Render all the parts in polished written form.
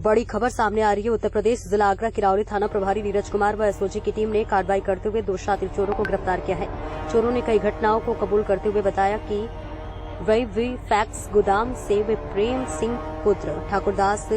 बड़ी खबर सामने आ रही है। उत्तर प्रदेश जिला आगरा किरावली थाना प्रभारी नीरज कुमार व एसओजी की टीम ने कार्रवाई करते हुए 2 शातिर चोरों को गिरफ्तार किया है। चोरों ने कई घटनाओं को कबूल करते हुए बताया कि वे फैक्स गोदाम से वे प्रेम सिंह पुत्र ठाकुरदास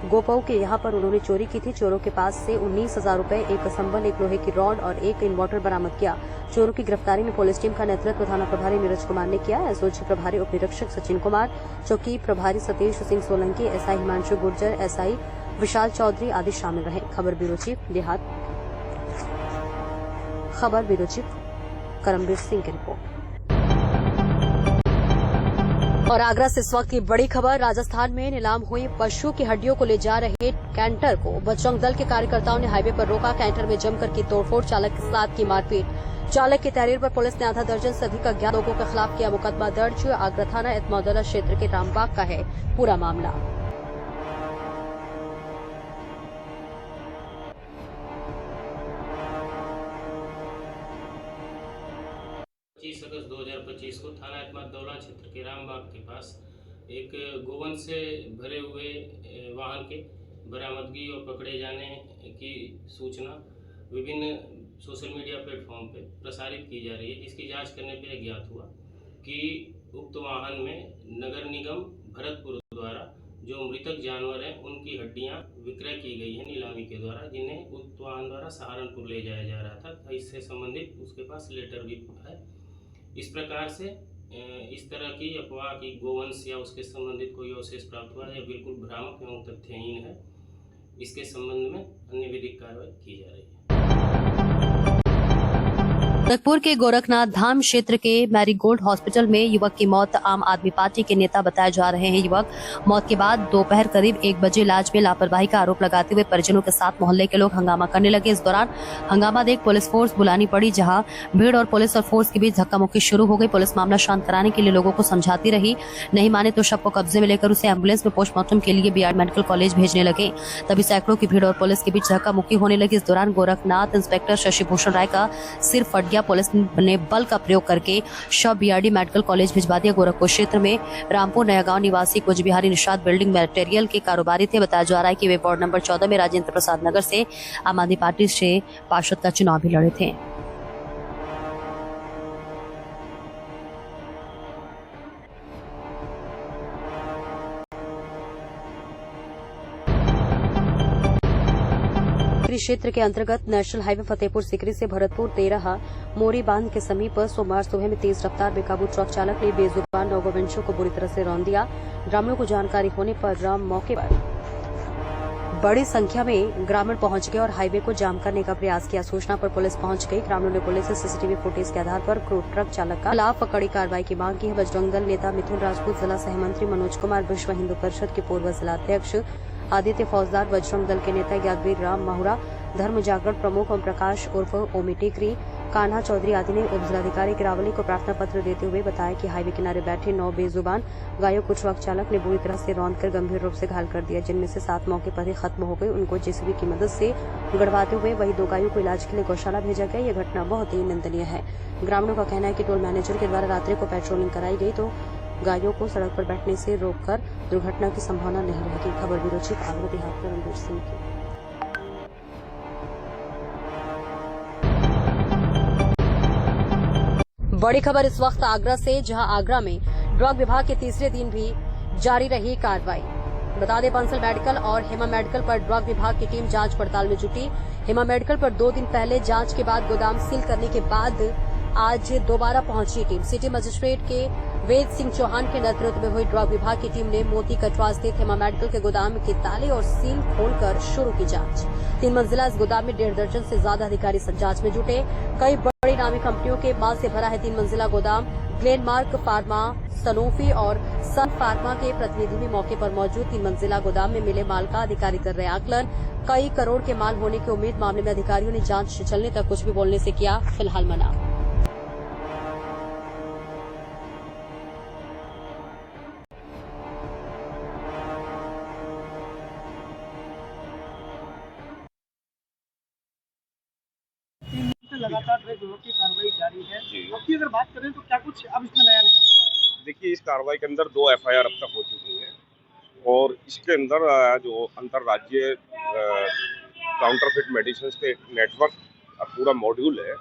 गोपऊ के यहां पर उन्होंने चोरी की थी। चोरों के पास से 19,000 रुपए, एक संबल, एक लोहे की रॉड और एक इन्वर्टर बरामद किया। चोरों की गिरफ्तारी में पुलिस टीम का नेतृत्व थाना प्रभारी नीरज कुमार ने किया। एसओजी प्रभारी उप निरीक्षक सचिन कुमार, चौकी प्रभारी सतीश सिंह सोलंकी, एसआई हिमांशु गुर्जर, एसआई विशाल चौधरी आदि शामिल रहे। खबर ब्यूरो चीफ करमबीर सिंह की रिपोर्ट। और आगरा से इस वक्त की बड़ी खबर, राजस्थान में नीलाम हुई पशुओं की हड्डियों को ले जा रहे कैंटर को बजरंग दल के कार्यकर्ताओं ने हाईवे पर रोका। कैंटर में जमकर की तोड़फोड़, चालक के साथ की मारपीट। चालक की तहरीर पर पुलिस ने आधा दर्जन से अधिक अज्ञात लोगों के खिलाफ किया मुकदमा दर्ज। आगरा थाना एतमौदला क्षेत्र के रामबाग का है पूरा मामला। 25 अगस्त 2025 को थाना एतमौदला क्षेत्र के रामबाग के पास एक गोवंश से भरे हुए वाहन के बरामदगी और पकड़े जाने की सूचना विभिन्न सोशल मीडिया प्लेटफॉर्म पर प्रसारित की जा रही है, जिसकी जांच करने पर ज्ञात हुआ कि उक्त वाहन में नगर निगम भरतपुर द्वारा जो मृतक जानवर हैं उनकी हड्डियां विक्रय की गई हैं नीलामी के द्वारा, जिन्हें उक्त वाहन द्वारा सहारनपुर ले जाया जा रहा था। इससे संबंधित उसके पास लेटर भी है। इस प्रकार से इस तरह की अफवाह की गोवंश या उसके संबंधित कोई अवशेष प्राप्त हुआ है, बिल्कुल भ्रामक एवं तथ्यहीन है। इसके संबंध में अन्य विधिक कार्रवाई की जा रही है। गोरखपुर के गोरखनाथ धाम क्षेत्र के मैरीगोल्ड हॉस्पिटल में युवक की मौत। आम आदमी पार्टी के नेता बताए जा रहे हैं युवक मौत के बाद दोपहर करीब 1 बजे इलाज में लापरवाही का आरोप लगाते हुए परिजनों के साथ मोहल्ले के लोग हंगामा करने लगे। इस दौरान हंगामा देख पुलिस फोर्स बुलानी पड़ी, जहां भीड़ और पुलिस और फोर्स के बीच धक्का मुक्की शुरू हो गई। पुलिस मामला शांत कराने के लिए लोगों को समझाती रही, नहीं माने तो शव को कब्जे में लेकर उसे एम्बुलेंस में पोस्टमार्टम के लिए बीआर मेडिकल कॉलेज भेजने लगे। तभी सैकड़ों की भीड़ और पुलिस के बीच धक्का मुक्की होने लगी। इस दौरान गोरखनाथ इंस्पेक्टर शशि भूषण राय का सिर फट गया। पुलिस ने बल का प्रयोग करके शव बीआरडी मेडिकल कॉलेज भिजवा दिया। गोरखपुर क्षेत्र में रामपुर नया गांव निवासी कुछ बिहारी निषाद बिल्डिंग मटेरियल के कारोबारी थे। बताया जा रहा है कि वे वार्ड नंबर 14 में राजेंद्र प्रसाद नगर से आम आदमी पार्टी से पार्षद का चुनाव भी लड़े थे। क्षेत्र के अंतर्गत नेशनल हाईवे फतेहपुर सिकरी से भरतपुर 13 मोरी बांध के समीप सोमवार सुबह में तेज रफ्तार बेकाबू ट्रक चालक ने बेजुबान नौगोवंशों को बुरी तरह से रौंद दिया। ग्रामीणों को जानकारी होने पर मौके पर बड़ी संख्या में ग्रामीण पहुंच गए और हाईवे को जाम करने का प्रयास किया। सूचना पर पुलिस पहुंच गई। ग्रामीणों ने पुलिस से सीसीटीवी फुटेज के आधार पर क्रूड ट्रक चालक के खिलाफ कड़ी कार्रवाई की मांग की है। बजरंग दल नेता मिथुन राजपूत, जिला सहमंत्री मनोज कुमार, विश्व हिंदू परिषद के पूर्व जिलाध्यक्ष आदित्य फौजदार, बजरंग दल के नेता यादवीर राम माहुरा, धर्म जागरण प्रमुख ओम प्रकाश उर्फ ओमी टिकरी, कान्हा चौधरी आदि ने उप जिलाधिकारी किरावली को प्रार्थना पत्र देते हुए बताया कि हाईवे किनारे बैठे 9 बेजुबान गायों को ट्रक चालक ने बुरी तरह से रौंदकर गंभीर रूप से घायल कर दिया, जिनमें से 7 मौके पर ही खत्म हो गई। उनको जेसीबी की मदद से गड़वाते हुए वही 2 गायों को इलाज के लिए गौशाला भेजा गया। यह घटना बहुत ही निंदनीय है। ग्रामीणों का कहना है कि टोल मैनेजर के द्वारा रात्रि को पेट्रोलिंग कराई गई तो गायों को सड़क पर बैठने से रोककर दुर्घटना की संभावना नहीं रहेगी। खबर ब्यूरो चीफ आगरा देहात करमबीर सिंह की। बड़ी खबर इस वक्त आगरा से, जहां आगरा में ड्रग विभाग के तीसरे दिन भी जारी रही कार्रवाई। बता दें, बंसल मेडिकल और हेमा मेडिकल पर ड्रग विभाग की टीम जांच पड़ताल में जुटी। हेमा मेडिकल पर 2 दिन पहले जांच के बाद गोदाम सील करने के बाद आज दोबारा पहुंची टीम। सिटी मजिस्ट्रेट के वेद सिंह चौहान के नेतृत्व में हुई ड्रग विभाग की टीम ने मोती कटवा स्थित हेमा मेडिकल के गोदाम के ताले और सील खोलकर शुरू की जांच। 3 मंजिला इस गोदाम में 1.5 दर्जन से ज्यादा अधिकारी जांच में जुटे। कई बड़ी नामी कंपनियों के माल से भरा है 3 मंजिला गोदाम। ग्लेनमार्क फार्मा, सनोफी और सन फार्मा के प्रतिनिधि भी मौके पर मौजूद। 3 मंजिला गोदाम में मिले माल का अधिकारी कर रहे आकलन। कई करोड़ के माल होने की उम्मीद। मामले में अधिकारियों ने जांच चलने तक कुछ भी बोलने से किया फिलहाल मना। लगातार ड्रग विभाग की कार्रवाई जारी है। अब की अगर बात करें तो क्या कुछ अब इसमें नया निकला? देखिए, इस कार्रवाई के अंदर 2 एफआईआर अब तक हो चुकी हैं। और इसके अंदर जो अंतर्राज्यीय काउंटरफिट मेडिसिन के नेटवर्क पूरा मॉड्यूल है,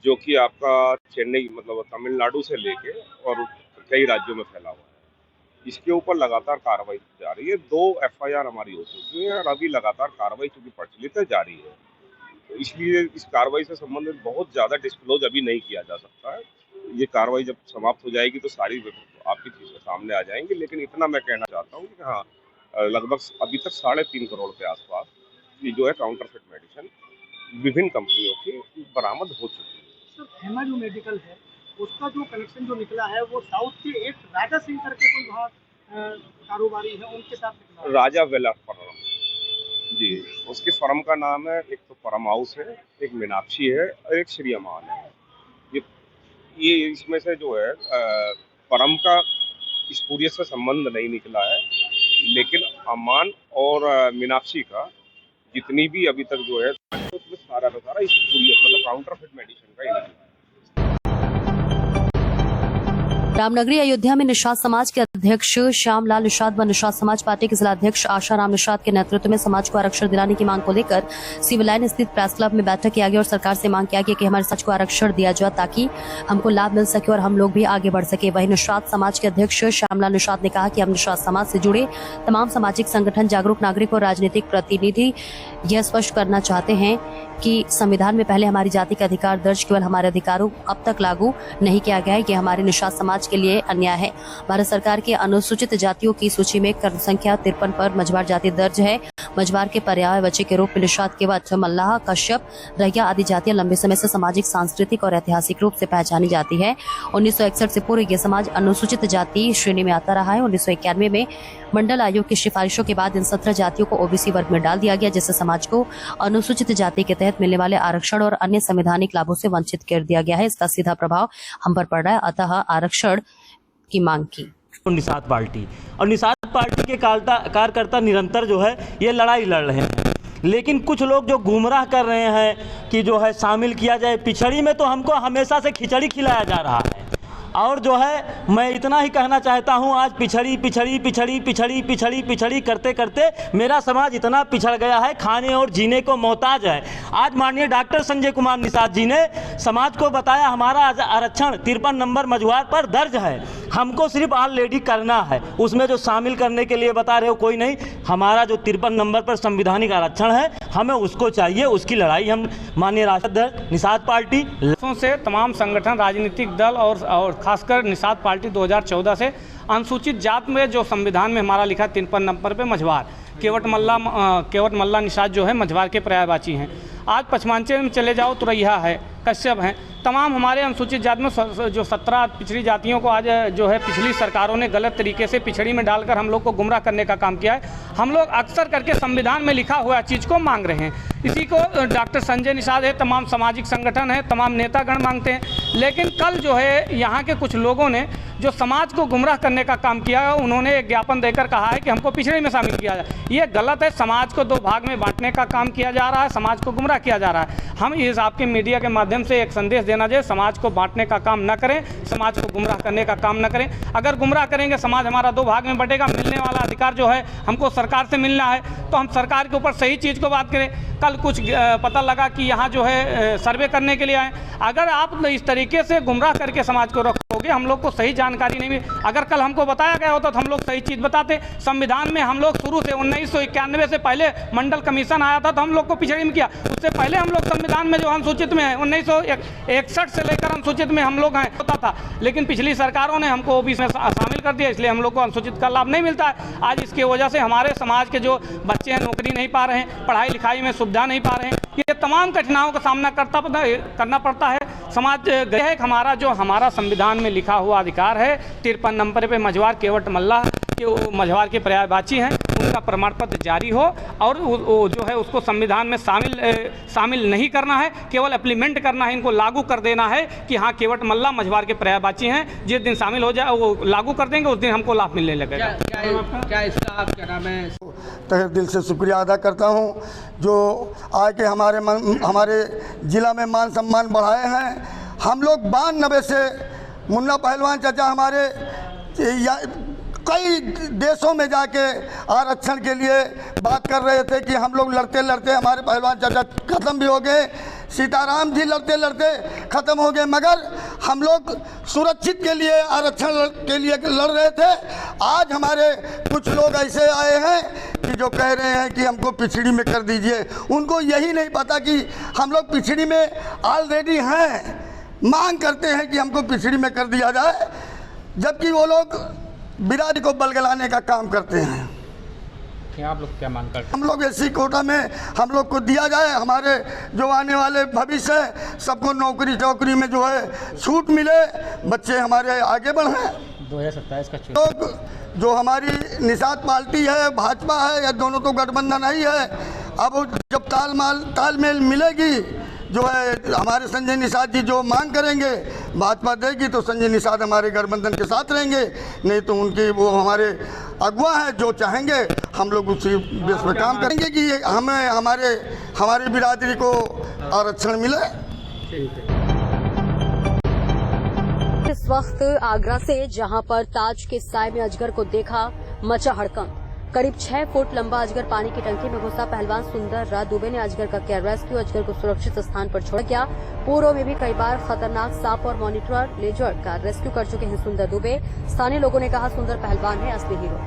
जो कि आपका चेन्नई मतलब तमिलनाडु से लेके और कई राज्यों में फैला हुआ है। इसके ऊपर लगातार कार्रवाई जा रही है। 2 FIR हमारी हो चुकी है और अभी लगातार कार्रवाई चूंकि प्रचलित है जारी है, तो इसलिए इस कार्रवाई से संबंधित बहुत ज़्यादा डिस्क्लोज अभी नहीं किया जा सकता है। ये कार्रवाई जब समाप्त हो जाएगी तो सारी आपकी चीज़ें सामने आ जाएंगी, लेकिन इतना मैं कहना चाहता हूँ कि हाँ, लगभग अभी तक 3.5 करोड़ के आसपास ये जो है काउंटरफिट मेडिसिन विभिन्न कंपनियों की बरामद हो चुकी है। सर, हेमा जो मेडिकल है उसका जो कनेक्शन जो निकला है वो साउथ के एक राजा सिंह करके कोई वहाँ कारोबारी है, उनके साथ निकला है। राजा वेला फर्म जी, उसके फर्म का नाम है, एक तो फर्म हाउस है, एक मीनाक्षी है और एक श्री अमान है। ये इसमें से जो है फर्म का स्पूरियत से संबंध नहीं निकला है, लेकिन अमान और मीनाक्षी का जितनी भी अभी तक जो है उसमें सारा का सारा स्पूरियत मतलब काउंटरफिट मेडिसिन का ही निकला है। रामनगरी अयोध्या में निषाद समाज के अध्यक्ष श्यामलाल निषाद व निषाद समाज पार्टी के जिलाध्यक्ष आशाराम निषाद के नेतृत्व में समाज को आरक्षण दिलाने की मांग को लेकर सिविल लाइन स्थित प्रेस क्लब में बैठक किया गया और सरकार से मांग किया गया कि हमारे समाज को आरक्षण दिया जाए ताकि हमको लाभ मिल सके और हम लोग भी आगे बढ़ सके। वहीं निषाद समाज के अध्यक्ष श्यामलाल निषाद ने कहा कि हम निषाद समाज से जुड़े तमाम सामाजिक संगठन, जागरूक नागरिक और राजनीतिक प्रतिनिधि यह स्पष्ट करना चाहते हैं कि संविधान में पहले हमारी जाति का अधिकार दर्ज केवल हमारे अधिकारों अब तक लागू नहीं किया गया है। ये हमारे निषाद समाज के लिए अन्याय है। भारत सरकार की अनुसूचित जातियों की सूची में क्रम संख्या 53 पर मझवार जाति दर्ज है। मझवार के पर्यायवाची के रूप में निषाद केवट, मल्लाह, कश्यप, रैया आदि जातियां लंबे समय से सामाजिक, सांस्कृतिक और ऐतिहासिक रूप से पहचानी जाती है। 1961 से पूर्व यह समाज अनुसूचित जाति श्रेणी में आता रहा है। 1991 में मंडल आयोग की सिफारिशों के बाद इन 17 जातियों को OBC वर्ग में डाल दिया गया, जिससे समाज को अनुसूचित जाति के तहत मिलने वाले आरक्षण और अन्य संवैधानिक लाभों से वंचित कर दिया गया है। इसका सीधा प्रभाव हम पर पड़ रहा है, अतः आरक्षण की मांग की। निषाद पार्टी और निषाद पार्टी के कार्यकर्ता निरंतर जो है ये लड़ाई लड़ रहे हैं, लेकिन कुछ लोग जो गुमराह कर रहे हैं कि जो है शामिल किया जाए पिछड़ी में, तो हमको हमेशा से खिचड़ी खिलाया जा रहा है। और जो है मैं इतना ही कहना चाहता हूं, आज पिछड़ी पिछड़ी पिछड़ी पिछड़ी पिछड़ी पिछड़ी करते करते मेरा समाज इतना पिछड़ गया है, खाने और जीने को मोहताज है। आज माननीय डॉक्टर संजय कुमार निषाद जी ने समाज को बताया हमारा आरक्षण 53 नंबर मझवार पर दर्ज है, हमको सिर्फ ऑलरेडी करना है। उसमें जो शामिल करने के लिए बता रहे हो कोई नहीं, हमारा जो 53 नंबर पर संविधानिक आरक्षण है हमें उसको चाहिए। उसकी लड़ाई हम माननीय राष्ट्राध्यक्ष निषाद पार्टी से तमाम संगठन, राजनीतिक दल और खासकर निषाद पार्टी 2014 से अनुसूचित जात में जो संविधान में हमारा लिखा 53 नंबर पे मझवार, केवट मल्ला निषाद जो है मझवार के पर्यायवाची हैं। आज पश्चिमांचल में चले जाओ तो रैया है, कश्यप हैं, तमाम हमारे अनुसूचित जाति में जो 17 पिछड़ी जातियों को आज जो है पिछली सरकारों ने गलत तरीके से पिछड़ी में डालकर हम लोग को गुमराह करने का काम किया है। हम लोग अक्सर करके संविधान में लिखा हुआ चीज़ को मांग रहे हैं। इसी को डॉक्टर संजय निषाद है, तमाम सामाजिक संगठन है, तमाम नेतागण मांगते हैं। लेकिन कल जो है यहाँ के कुछ लोगों ने जो समाज को गुमराह करने का काम किया है, उन्होंने एक ज्ञापन देकर कहा है कि हमको पिछड़े में शामिल किया जाए। ये गलत है। समाज को 2 भाग में बांटने का काम किया जा रहा है, समाज को गुमराह किया जा रहा है। हम इस आपके मीडिया के माध्यम से एक संदेश देना चाहिए, समाज को बांटने का काम न करें, समाज को गुमराह करने का काम न करें। अगर गुमराह करेंगे समाज हमारा 2 भाग में बटेगा। मिलने वाला अधिकार जो है हमको सरकार से मिलना है, तो हम सरकार के ऊपर सही चीज़ को बात करें। कल कुछ पता लगा कि यहाँ जो है सर्वे करने के लिए आए। अगर आप इस तरीके से गुमराह करके समाज को रखोगे, हम लोग को सही जानकारी नहीं मिली। अगर कल हमको बताया गया होता तो हम लोग सही चीज़ बताते। संविधान में हम लोग शुरू से 1991 से पहले मंडल कमीशन आया था तो हम लोग को पिछड़ी में किया। उससे पहले हम लोग संविधान में जो अनुसूचित में है 1961 से लेकर अनुसूचित में हम लोग हैं होता था, लेकिन पिछली सरकारों ने हमको OBC में शामिल कर दिया, इसलिए हम लोग को अनुसूचित का लाभ नहीं मिलता है। आज इसकी वजह से हमारे समाज के जो बच्चे हैं नौकरी नहीं पा रहे हैं, पढ़ाई लिखाई में सुविधा नहीं पा रहे हैं। ये तमाम कठिनाइयों का सामना करना पड़ता है। समाज गए है हमारा जो हमारा संविधान में लिखा हुआ अधिकार है 53 नंबर पे मझवार, केवट, मल्लाह के मझवार के पर्यायवाची हैं, उनका प्रमाण पत्र जारी हो और वो जो है उसको संविधान में शामिल नहीं करना है, केवल इम्प्लीमेंट करना है, इनको लागू कर देना है कि हाँ केवट मल्लाह मझवार के पर्यायवाची हैं। जिस दिन शामिल हो जाए वो लागू कर देंगे, उस दिन हमको लाभ मिलने लगेगा। क्या इसका क्या नाम है? तहे दिल से शुक्रिया अदा करता हूँ जो आके हमारे ज़िला में मान सम्मान बढ़ाए हैं। हम लोग 92 से मुन्ना पहलवान चाचा हमारे कई देशों में जाके आरक्षण के लिए बात कर रहे थे कि हम लोग लड़ते लड़ते हमारे पहलवान चाचा ख़त्म भी हो गए, सीताराम जी लड़ते लड़ते ख़त्म हो गए, मगर हम लोग सुरक्षित के लिए आरक्षण के लिए लड़ रहे थे। आज हमारे कुछ लोग ऐसे आए हैं कि जो कह रहे हैं कि हमको पिछड़ी में कर दीजिए। उनको यही नहीं पता कि हम लोग पिछड़ी में ऑलरेडी हैं, मांग करते हैं कि हमको पिछड़ी में कर दिया जाए, जबकि वो लोग बिरादरी को बलगलाने का काम करते हैं। आप लोग क्या मांग करते हैं? हम लोग एससी कोटा में हम लोग को दिया जाए, हमारे जो आने वाले भविष्य है सबको नौकरी में जो है छूट मिले, बच्चे हमारे आगे बढ़ें। 2027 का चुनाव लोग जो हमारी निषाद पार्टी है, भाजपा है, या दोनों तो गठबंधन ही है। अब जब तालमेल मिलेगी, जो है हमारे संजय निषाद जी जो मांग करेंगे भाजपा देगी तो संजय निषाद हमारे गठबंधन के साथ रहेंगे, नहीं तो उनके वो हमारे अगुआ हैं, जो चाहेंगे हम लोग उसी बेस पर काम करेंगे कि हमें हमारी बिरादरी को आरक्षण मिले। इस वक्त आगरा से, जहां पर ताज के साय में अजगर को देखा, मचा हड़कंप। करीब 6 फुट लंबा अजगर पानी की टंकी में घुसा। पहलवान सुंदर राज दुबे ने अजगर का किया रेस्क्यू। अजगर को सुरक्षित स्थान पर छोड़ा गया। पूर्व में भी कई बार खतरनाक सांप और मॉनिटर लेजर्ड का रेस्क्यू कर चुके हैं सुंदर दुबे। स्थानीय लोगों ने कहा सुंदर पहलवान है असली हीरो।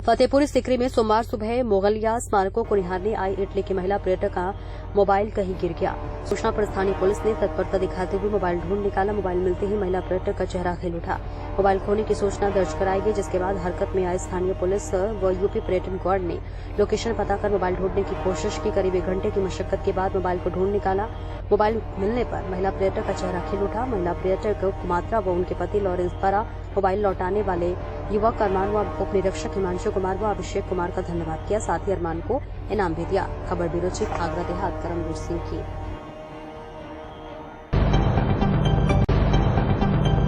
फतेहपुर सिकरी में सोमवार सुबह मोगलिया स्मारकों को निहारने आई इटली की महिला पर्यटक का मोबाइल कहीं गिर गया। सूचना पर स्थानीय पुलिस ने तत्परता दिखाते हुए मोबाइल ढूंढ निकाला। मोबाइल मिलते ही महिला पर्यटक का चेहरा खिल उठा। मोबाइल खोने की सूचना दर्ज कराई गई, जिसके बाद हरकत में आए स्थानीय पुलिस व यूपी पर्यटन गार्ड ने लोकेशन पता कर मोबाइल ढूंढने की कोशिश की। करीब 1 घंटे की मशक्कत के बाद मोबाइल को ढूंढ निकाला। मोबाइल मिलने पर महिला पर्यटक का चेहरा खिल उठा। महिला पर्यटक कुमात्रा व उनके पति लॉरेंस द्वारा मोबाइल लौटाने वाले युवक अरमान व उप निरीक्षक हिमांशु कुमार व अभिषेक कुमार का धन्यवाद किया। साथ ही अरमान को इनाम भी दिया। खबर ब्यूरो चीफ आगरा देहात करमवीर सिंह की।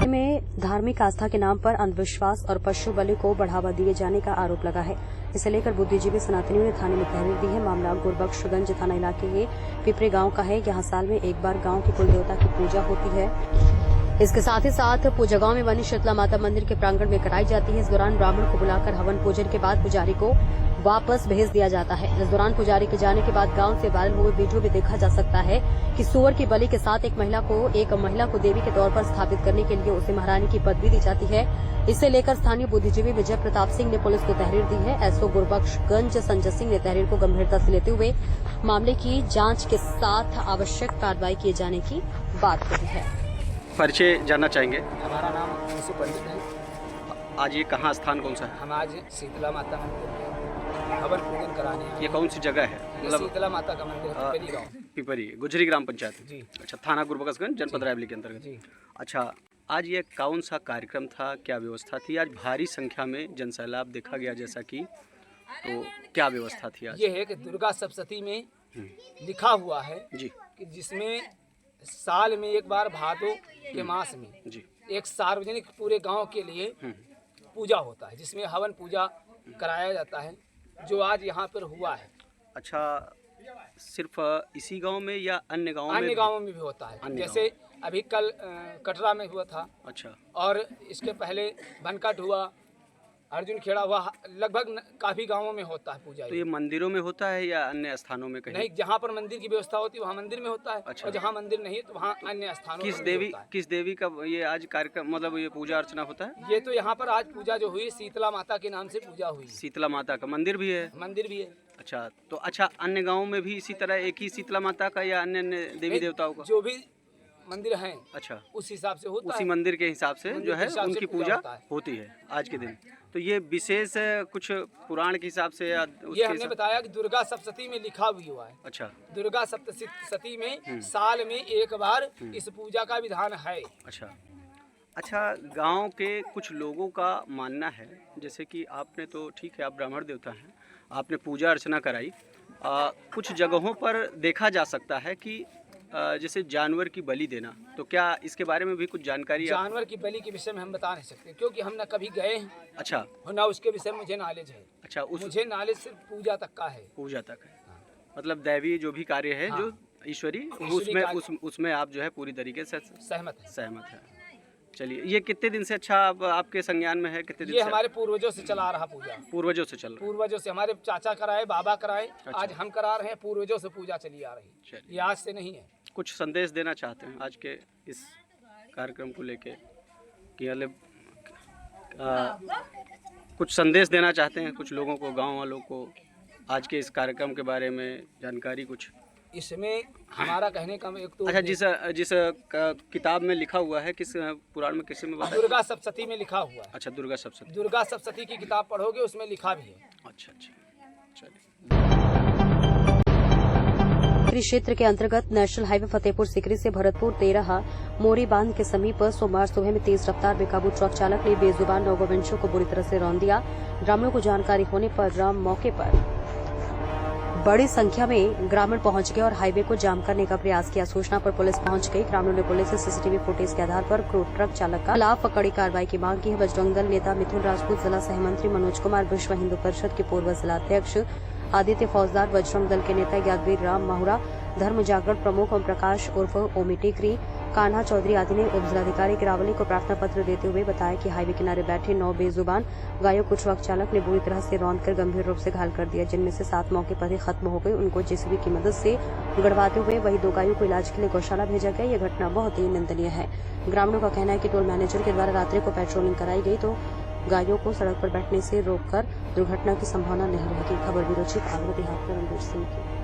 में धार्मिक आस्था के नाम पर अंधविश्वास और पशु बलि को बढ़ावा दिए जाने का आरोप लगा है। इसे लेकर बुद्धिजीवी सनातनियों ने थाने में तहरीर दी है। मामला गुरबख्शगंज थाना इलाके के पिपरे गांव का है। यहां साल में एक बार गांव की कुल देवता की पूजा होती है। इसके साथ ही साथ पूजा गांव में बनी शीतला माता मंदिर के प्रांगण में कराई जाती है। इस दौरान ब्राह्मण को बुलाकर हवन पूजन के बाद पुजारी को वापस भेज दिया जाता है। इस दौरान पुजारी के जाने के बाद गांव से वायरल हुए वीडियो में देखा जा सकता है कि सुअर की बलि के साथ एक महिला को देवी के तौर पर स्थापित करने के लिए उसे महारानी की पदवी दी जाती है। इसे लेकर स्थानीय बुद्धिजीवी विजय प्रताप सिंह ने पुलिस को तहरीर दी है। एसओ गुरबख्शगंज संजय सिंह ने तहरीर को गंभीरता से लेते हुए मामले की जांच के साथ आवश्यक कार्रवाई किए जाने की बात कही है। परिचय जानना चाहेंगे? हमारा नाम मुंसू पंडित है। आज ये कहाँ स्थान कौन सा है? हम आज शीतला माता मंदिर में हवन पूजन कराने आए। ये कौन सी जगह है? मतलब शीतला माता का मंदिर है, पिपरी गाँव। पिपरी गुजरी ग्राम पंचायत जी। अच्छा, थाना गुरबख्शगंज, जनपद रायबरेली के अंतर्गत जी। अच्छा, आज ये कौन सा कार्यक्रम था, क्या व्यवस्था थी? आज भारी संख्या में जनसैलाब देखा गया जैसा कि, तो क्या व्यवस्था थी आज? ये है कि दुर्गा सप्तशती में लिखा हुआ है जी कि जिसमें साल में एक बार भादों के मास में जी एक सार्वजनिक पूरे गांव के लिए पूजा होता है, जिसमें हवन पूजा कराया जाता है, जो आज यहाँ पर हुआ है। अच्छा, सिर्फ इसी गांव में या अन्य गांवों में? अन्य गांवों में भी होता है। जैसे अभी कल कटरा में हुआ था। अच्छा। और इसके पहले बनकट हुआ, अर्जुन खेड़ा हुआ, लगभग काफी गांवों में होता है पूजा। तो ये मंदिरों में होता है या अन्य स्थानों में कहीं? नहीं, जहाँ पर मंदिर की व्यवस्था होती है वहाँ मंदिर में होता है। अच्छा। और जहाँ मंदिर नहीं है तो वहाँ अन्य स्थानों में किस देवी का ये आज कार्यक्रम, मतलब ये पूजा अर्चना होता है? ये तो यहाँ पर आज पूजा जो हुई शीतला माता के नाम से पूजा हुई। शीतला माता का मंदिर भी है? मंदिर भी है। अच्छा, तो अच्छा, अन्य गाँव में भी इसी तरह एक ही शीतला माता का या अन्य अन्य देवी देवताओं का? जो भी मंदिर हैं, अच्छा, उस हिसाब से होता है। उसी मंदिर के हिसाब से जो है उनकी पूजा होती है आज के दिन। तो ये विशेष कुछ पुराण के हिसाब से या ये हमने बताया कि दुर्गा सप्तशती में लिखा भी हुआ है। अच्छा, दुर्गा सप्तशती में साल में एक बार इस पूजा का विधान है। अच्छा अच्छा, गांव के कुछ लोगों का मानना है, जैसे कि आपने तो ठीक है, आप ब्राह्मण देवता हैं, आपने पूजा अर्चना कराई, कुछ जगहों पर देखा जा सकता है कि जैसे जानवर की बलि देना, तो क्या इसके बारे में भी कुछ जानकारी? जानवर की बलि के विषय में हम बता नहीं सकते, क्योंकि हम ना कभी गए हैं। अच्छा। और ना उसके विषय में मुझे नॉलेज है। अच्छा, उस मुझे नॉलेज सिर्फ पूजा तक का है। पूजा तक है, मतलब दैवीय जो भी कार्य है, हाँ। जो ईश्वरी, ईश्वरी उसमें आप जो है पूरी तरीके से सहमत है। चलिए, ये कितने दिन से अच्छा अब आपके संज्ञान में है? कितने दिन ये से? हमारे पूर्वजों से चला आ रहा पूजा। पूर्वजों से चल रहा है। पूर्वजों से, हमारे चाचा कराए, बाबा कराए, अच्छा। आज हम करा रहे हैं। पूर्वजों से पूजा चली आ रही, चलिए। ये आज से नहीं है। कुछ संदेश देना चाहते हैं आज के इस कार्यक्रम को लेके कि मतलब कुछ संदेश देना चाहते हैं कुछ लोगों को, गांव वालों को, आज के इस कार्यक्रम के बारे में जानकारी कुछ? इसमें हमारा कहने का एक तो अच्छा, जिस किताब में लिखा हुआ है, किस पुराण में, किस में बताया? दुर्गा सप्तशती में लिखा हुआ है। अच्छा, दुर्गा सप्तशती। दुर्गा सप्तशती की किताब पढ़ोगे, उसमें लिखा भी है। अच्छा, चलिए। सीकरी क्षेत्र के अंतर्गत नेशनल हाईवे फतेहपुर सीकरी से भरतपुर 13 मोरी बांध के समीप सोमवार सुबह में तेज रफ्तार बेकाबू ट्रक चालक ने बेजुबान नवगोवंशों को बुरी तरह से रौंद दिया। ग्रामीणों को जानकारी होने पर मौके पर बड़ी संख्या में ग्रामीण पहुंच गए और हाईवे को जाम करने का प्रयास किया। सूचना पर पुलिस पहुंच गई। ग्रामीणों ने पुलिस से सीसीटीवी फुटेज के आधार पर क्रूड ट्रक चालक के खिलाफ कड़ी कार्रवाई की मांग की है। बजरंग दल नेता मिथुन राजपूत, जिला सहमंत्री मनोज कुमार, विश्व हिंदू परिषद के पूर्व जिलाध्यक्ष आदित्य फौजदार, बजरंग दल के नेता यादवीर राम माहुरा, धर्म जागरण प्रमुख ओम प्रकाश उर्फ ओमी टिकरी, कान्हा चौधरी आदि ने उप जिलाधिकारी गिरावली को प्रार्थना पत्र देते हुए बताया कि हाईवे किनारे बैठे 9 बेजुबान गायों को ट्रक चालक ने बुरी तरह से रौंदकर गंभीर रूप से घायल कर दिया, जिनमें से 7 मौके पर ही खत्म हो गई। उनको जेसीबी की मदद से गड़वाते हुए वही 2 गायों को इलाज के लिए गौशाला भेजा गया। यह घटना बहुत ही निंदनीय है। ग्रामीणों का कहना है कि टोल मैनेजर के द्वारा रात्रि को पेट्रोलिंग कराई गई तो गायों को सड़क पर बैठने से रोककर दुर्घटना की संभावना नहीं रहेगी। खबर ब्यूरो चीफ आगरा देहात रणवीर सिंह की।